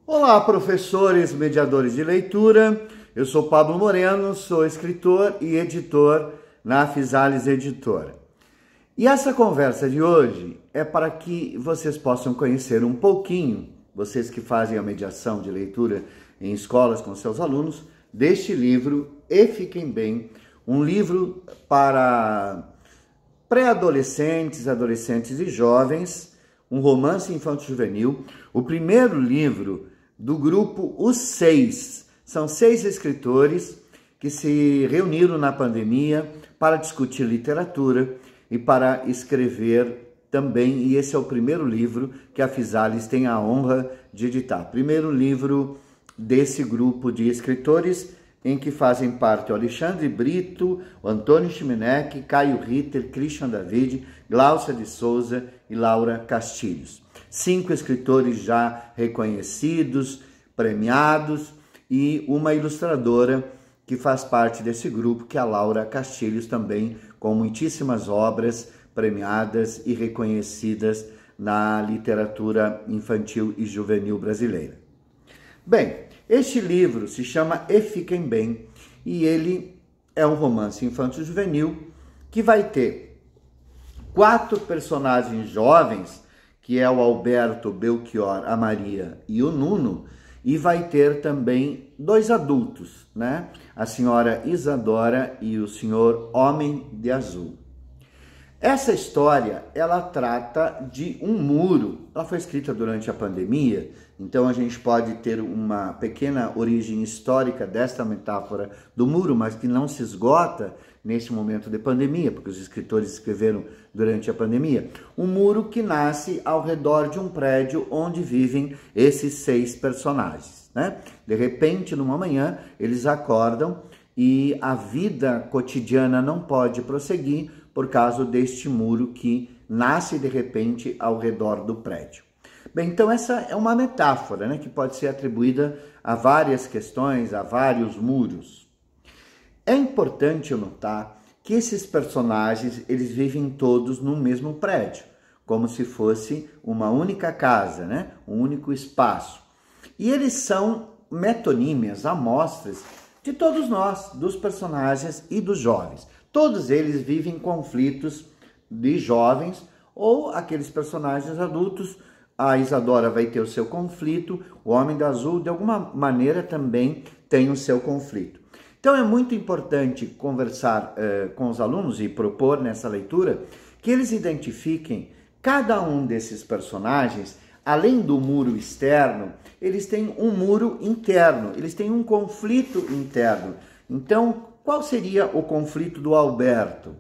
Olá, professores, mediadores de leitura. Eu sou Pablo Moreno, sou escritor e editor na Fisales Editora. E essa conversa de hoje é para que vocês possam conhecer um pouquinho, vocês que fazem a mediação de leitura em escolas com seus alunos, deste livro E Fiquem Bem, um livro para pré-adolescentes, adolescentes e jovens, um romance infanto-juvenil, o primeiro livro do grupo Os Seis. São 6 escritores que se reuniram na pandemia para discutir literatura e para escrever também, e esse é o primeiro livro que a Fisales tem a honra de editar. Primeiro livro desse grupo de escritores em que fazem parte o Alexandre Brito, o Antônio Chimenec, Caio Ritter, Christian David, Glaucia de Souza e Laura Castilhos. 5 escritores já reconhecidos, premiados, e uma ilustradora que faz parte desse grupo, que é a Laura Castilhos, também com muitíssimas obras premiadas e reconhecidas na literatura infantil e juvenil brasileira. Bem, este livro se chama E Fiquem Bem e ele é um romance infanto-juvenil que vai ter 4 personagens jovens, que é o Alberto, o Belchior, a Maria e o Nuno, e vai ter também 2 adultos, né? A senhora Isadora e o senhor Homem de Azul. Essa história, ela trata de um muro. Ela foi escrita durante a pandemia, então a gente pode ter uma pequena origem histórica desta metáfora do muro, mas que não se esgota neste momento de pandemia, porque os escritores escreveram durante a pandemia. Um muro que nasce ao redor de um prédio onde vivem esses 6 personagens, né? De repente, numa manhã, eles acordam e a vida cotidiana não pode prosseguir por causa deste muro que nasce de repente ao redor do prédio. Bem, então essa é uma metáfora, né, que pode ser atribuída a várias questões, a vários muros. É importante notar que esses personagens, eles vivem todos no mesmo prédio, como se fosse uma única casa, né, um único espaço. E eles são metonímias, amostras de todos nós, dos personagens e dos jovens. Todos eles vivem conflitos de jovens ou aqueles personagens adultos. A Isadora vai ter o seu conflito, o Homem de Azul, de alguma maneira, também tem o seu conflito. Então é muito importante conversar com os alunos e propor nessa leitura que eles identifiquem cada um desses personagens, além do muro externo, eles têm um muro interno, eles têm um conflito interno. Então, qual seria o conflito do Alberto,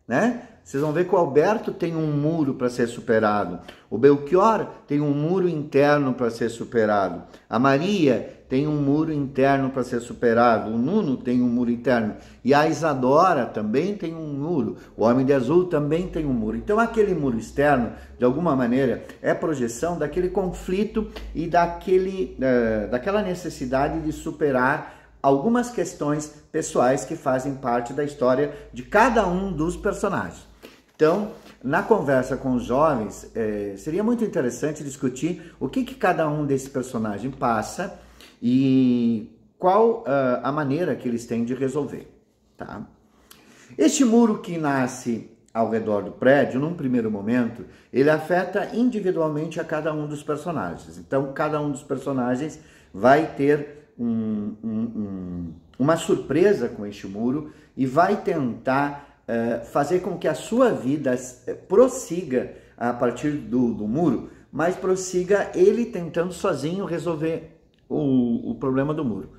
né? Vocês vão ver que o Alberto tem um muro para ser superado. O Belchior tem um muro interno para ser superado. A Maria tem um muro interno para ser superado. O Nuno tem um muro interno. E a Isadora também tem um muro. O Homem de Azul também tem um muro. Então, aquele muro externo, de alguma maneira, é projeção daquele conflito e daquela necessidade de superar algumas questões pessoais que fazem parte da história de cada um dos personagens. Então, na conversa com os jovens, seria muito interessante discutir o que cada um desses personagens passa e qual a maneira que eles têm de resolver, tá? Este muro que nasce ao redor do prédio, num primeiro momento, ele afeta individualmente a cada um dos personagens. Então, cada um dos personagens vai ter uma surpresa com este muro e vai tentar fazer com que a sua vida prossiga a partir do muro, mas prossiga ele tentando sozinho resolver o problema do muro.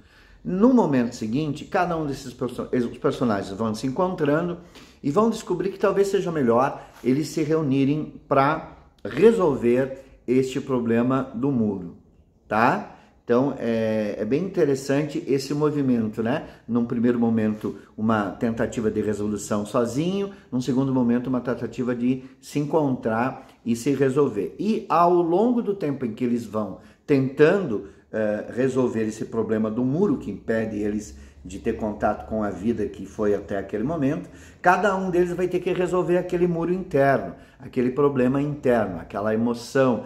No momento seguinte, cada um desses personagens vão se encontrando e vão descobrir que talvez seja melhor eles se reunirem para resolver este problema do muro, tá? Então, é bem interessante esse movimento, né? Num primeiro momento, uma tentativa de resolução sozinho, num segundo momento, uma tentativa de se encontrar e se resolver. E ao longo do tempo em que eles vão tentando resolver esse problema do muro, que impede eles de ter contato com a vida que foi até aquele momento, cada um deles vai ter que resolver aquele muro interno, aquele problema interno, aquela emoção,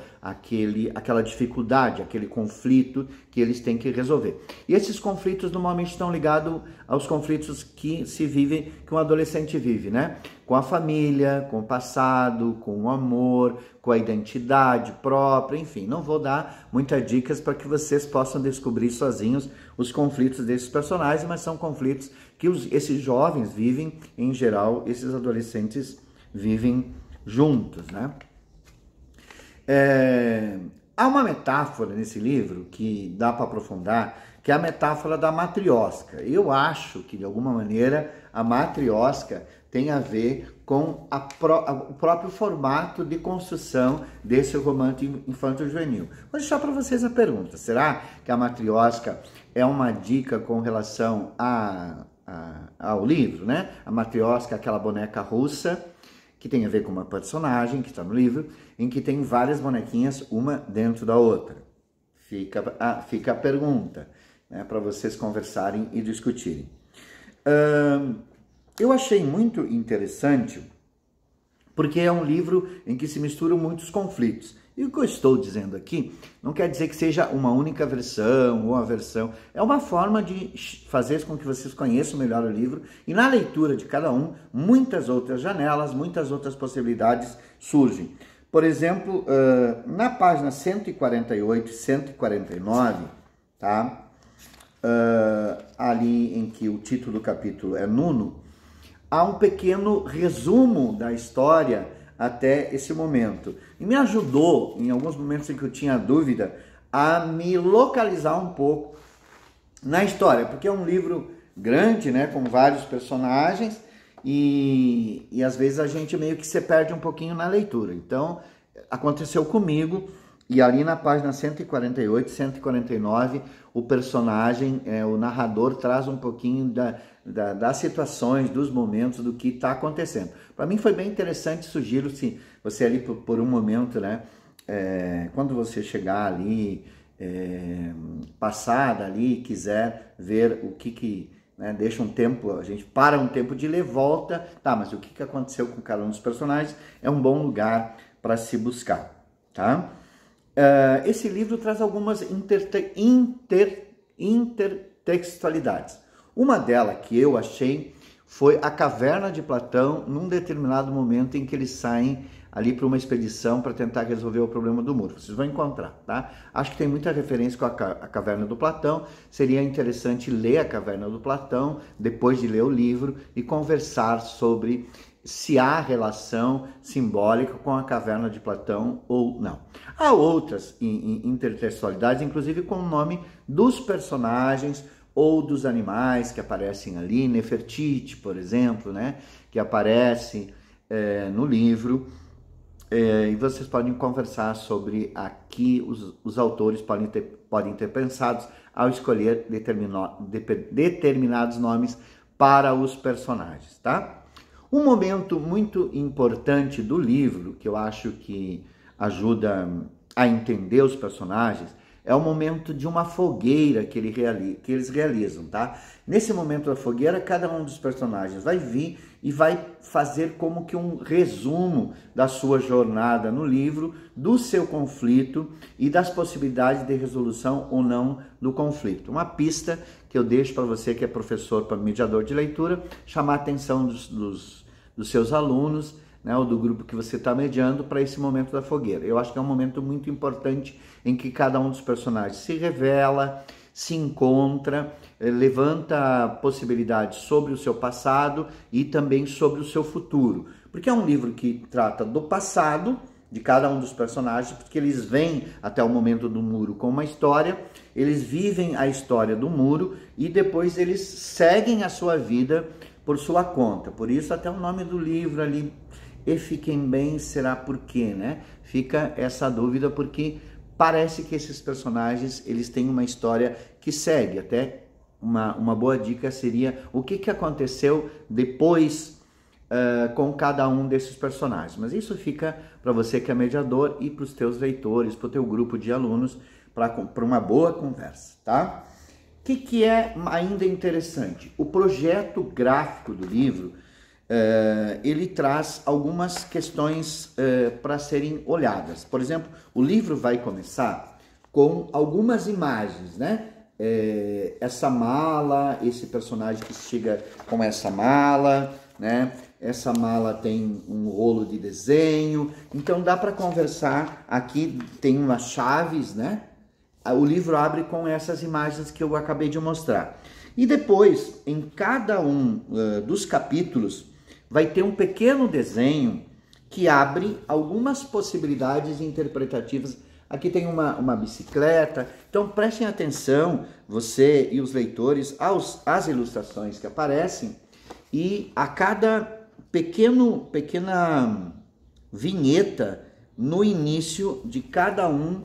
aquela dificuldade, aquele conflito que eles têm que resolver. E esses conflitos normalmente estão ligados aos conflitos que que um adolescente vive, né? Com a família, com o passado, com o amor, com a identidade própria, enfim. Não vou dar muitas dicas para que vocês possam descobrir sozinhos os conflitos desses personagens, mas são conflitos que esses jovens vivem, em geral, esses adolescentes vivem juntos, né? Há uma metáfora nesse livro que dá para aprofundar, que é a metáfora da matriosca. Eu acho que, de alguma maneira, a matriosca tem a ver com o próprio formato de construção desse romance infanto-juvenil. Vou deixar para vocês a pergunta: será que a matriosca é uma dica com relação ao livro, né? A matriosca é aquela boneca russa, que tem a ver com uma personagem que está no livro, em que tem várias bonequinhas, uma dentro da outra. Fica a pergunta, né, para vocês conversarem e discutirem. Eu achei muito interessante, porque é um livro em que se misturam muitos conflitos. E o que eu estou dizendo aqui não quer dizer que seja uma única versão ou uma versão. É uma forma de fazer com que vocês conheçam melhor o livro e na leitura de cada um, muitas outras janelas, muitas outras possibilidades surgem. Por exemplo, na página 148 e 149, tá? Ali em que o título do capítulo é Nuno, há um pequeno resumo da história até esse momento. E me ajudou, em alguns momentos em que eu tinha dúvida, a me localizar um pouco na história, porque é um livro grande, né, com vários personagens, e às vezes a gente meio que se perde um pouquinho na leitura. Então, aconteceu comigo, e ali na página 148, 149, o personagem, o narrador, traz um pouquinho das situações, dos momentos, do que está acontecendo. Para mim foi bem interessante, sugiro se você ali por um momento, né, quando você chegar ali, passar dali, quiser ver o que né, deixa um tempo, a gente para um tempo de ler, volta, tá, mas o que aconteceu com cada um dos personagens é um bom lugar para se buscar, tá? Esse livro traz algumas intertextualidades. Uma delas que eu achei foi a caverna de Platão, num determinado momento em que eles saem ali para uma expedição para tentar resolver o problema do muro. Vocês vão encontrar, tá? Acho que tem muita referência com a caverna do Platão. Seria interessante ler a caverna do Platão, depois de ler o livro, e conversar sobre se há relação simbólica com a caverna de Platão ou não. Há outras intertextualidades, inclusive com o nome dos personagens ou dos animais que aparecem ali, Nefertiti, por exemplo, né, que aparece no livro, e vocês podem conversar sobre aqui os autores podem ter pensado ao escolher determinados nomes para os personagens, tá? Um momento muito importante do livro, que eu acho que ajuda a entender os personagens, é o momento de uma fogueira que eles realizam, tá? Nesse momento da fogueira, cada um dos personagens vai vir e vai fazer como que um resumo da sua jornada no livro, do seu conflito e das possibilidades de resolução ou não do conflito. Uma pista que eu deixo para você que é professor, para mediador de leitura, chamar a atenção dos seus alunos, né, ou do grupo que você está mediando, para esse momento da fogueira. Eu acho que é um momento muito importante em que cada um dos personagens se revela, se encontra, levanta possibilidades sobre o seu passado e também sobre o seu futuro. Porque é um livro que trata do passado de cada um dos personagens, porque eles vêm até o momento do muro com uma história, eles vivem a história do muro e depois eles seguem a sua vida por sua conta. Por isso até o nome do livro ali, E Fiquem Bem, será por quê, né? Fica essa dúvida, porque parece que esses personagens, eles têm uma história que segue. Até uma boa dica seria o que aconteceu depois com cada um desses personagens. Mas isso fica para você que é mediador e para os teus leitores, para o teu grupo de alunos, para uma boa conversa, tá? O que é ainda interessante? O projeto gráfico do livro ele traz algumas questões para serem olhadas. Por exemplo, o livro vai começar com algumas imagens, né? Essa mala, esse personagem que chega com essa mala, né? Essa mala tem um rolo de desenho, então dá para conversar. Aqui tem umas chaves, né? O livro abre com essas imagens que eu acabei de mostrar. E depois, em cada um dos capítulos, vai ter um pequeno desenho que abre algumas possibilidades interpretativas. Aqui tem uma bicicleta, então prestem atenção, você e os leitores, às ilustrações que aparecem e a cada pequena vinheta no início de cada um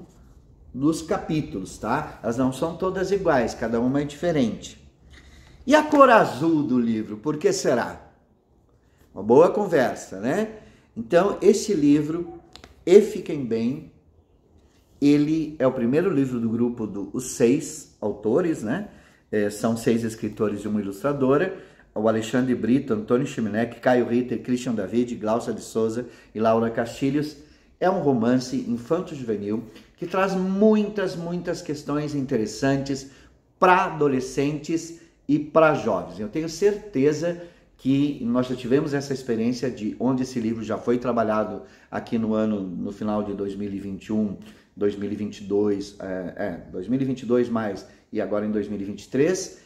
dos capítulos, tá? Elas não são todas iguais, cada uma é diferente. E a cor azul do livro, por que será? Uma boa conversa, né? Então, esse livro, E Fiquem Bem, ele é o primeiro livro do grupo dos 6 autores, né? São 6 escritores e uma ilustradora, o Alexandre Brito, Antônio Chimenec, Caio Ritter, Christian David, Glaucia de Souza e Laura Castilhos. É um romance infanto-juvenil que traz muitas questões interessantes para adolescentes e para jovens. Eu tenho certeza que nós já tivemos essa experiência de onde esse livro já foi trabalhado aqui no final de 2021, 2022, 2022 mais e agora em 2023,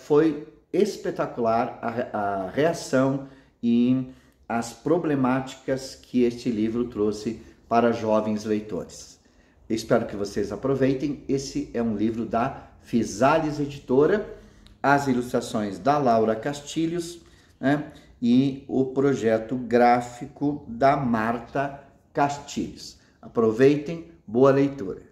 foi espetacular a reação e as problemáticas que este livro trouxe para jovens leitores. Espero que vocês aproveitem. Esse é um livro da Fisales Editora, as ilustrações da Laura Castilhos, né? E o projeto gráfico da Marta Castilhos. Aproveitem, boa leitura.